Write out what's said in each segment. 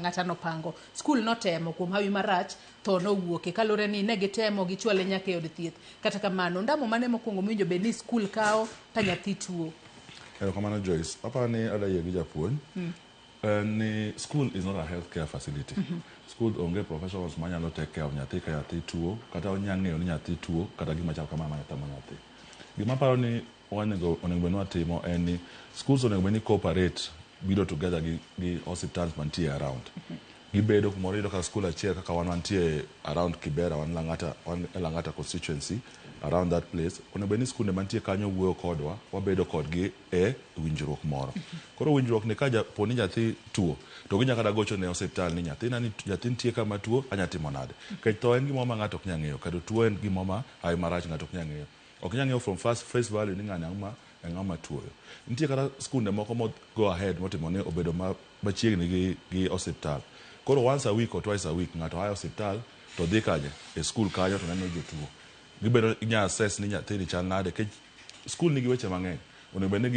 ng'ata nopango. Skul notemo kuom hawi marach to nowuoke kalore ni ne gitemo gichwale nyaka e od thieth. Kata kamano ndamo mane mokwongo mowinjo bed ni skul kawo ka nyathi tuo. Kamano Joyce, apani adayie gi japuonj. Ni school is not a healthcare facility. School onge professionals manyalo take care of nyathi ka nyathi tuo, kata onya ng'eyo ni nyathi tuo, kata gima chal kama tamo nyathi. Gima paro ni onego bed watimo en ni schools onego bed ni cooperate biro together gi hospitals mantie around. Gibedo kumoro iyudo ka school achiel kaka wan mantie around Kibera, wan Lang'ata constituency, around that place. Onego bed ni skunde mantie kanyo wuoyo kodwa, wabedo kodgi e winjruok moro. Koro winjruok ni ka poni nyathi tuo, to ginya kata gocho ne hospital ni nyathi nitie kama tuo, anya timo nade. Kech to en gima ma ng'ato ok nya ng'eyo, kata tuo en gima ma hawi marach ng'ato ok nya ng'eyo. Ok nya ng'eyo from face value ni ng'ama tuo. Nitie kata skunde moko mo go ahead motimo ni obedo machiegni gi hospital. Koro once a week or twice a week ng'ato haya hospital to dhi kaje e school kanyo to neno jotuo. Gibedo inya assess ni nyathi ni chal nade kech school nigi weche mang'eny. Onego bed ni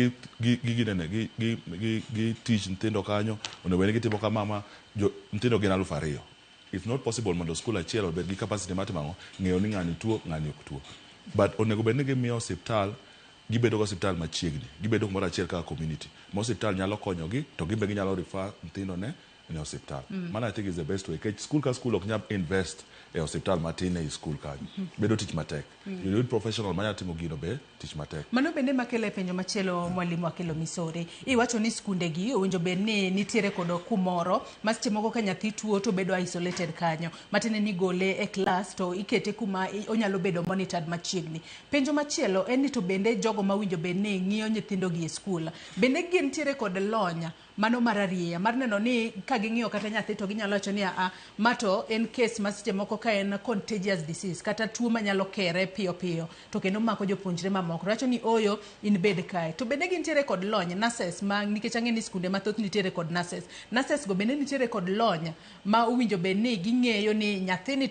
gi teach nyithindo kanyo, onego bed ni gitimo kama nyithindo gin 2,000. It's not possible mondo school achiel obed gi capacity matimo ng'eyo ni ng'ani tuo, ng'ani ok tuo. But onego bed ni gimiyo hospital, gibedo go hospital machiegni, gibedo kumoro achiel kaka community. Mo hospital nyalo konyogi to gibe ginyalo refer nyithindo ne hospital. Man I think is the best way. School ka school ok nyal invest e hospital matin e school kanyo. Bedo tich matek. You need professional manya timo gino be tich matek. Mano bende makele penjo machielo mwalimu Akelo Misori. Iwacho ni skunde gi owinjo bed ni nitiere kod kumoro ma seche moko ka nyathi tuo to bedo isolated kanyo. Matene ni gole e class to ikete kuma onyalo bedo monitored machiegni. Penjo machielo en ni to bende jogo ma winjo bed ni ng'iyo nyithindo gi e skul. Bende gin tiere kod lonya mano mararieya mar neno ni ka ging'iyo kata nyathi to ginyalo wacho ni mato en case ma seche moko ka en contagious disease kata tuo manyalo kere piyo piyo to kendo mako jopuonjre mamoko. Wacho ni oyo in bed kae. To bende gintiere kod lony nurses ma nikech ang'e ni skunde mathoth nitiere kod nurses. Nurses go bende nitiere kod lony ma owinjo bed ni ging'eyo ni nyathini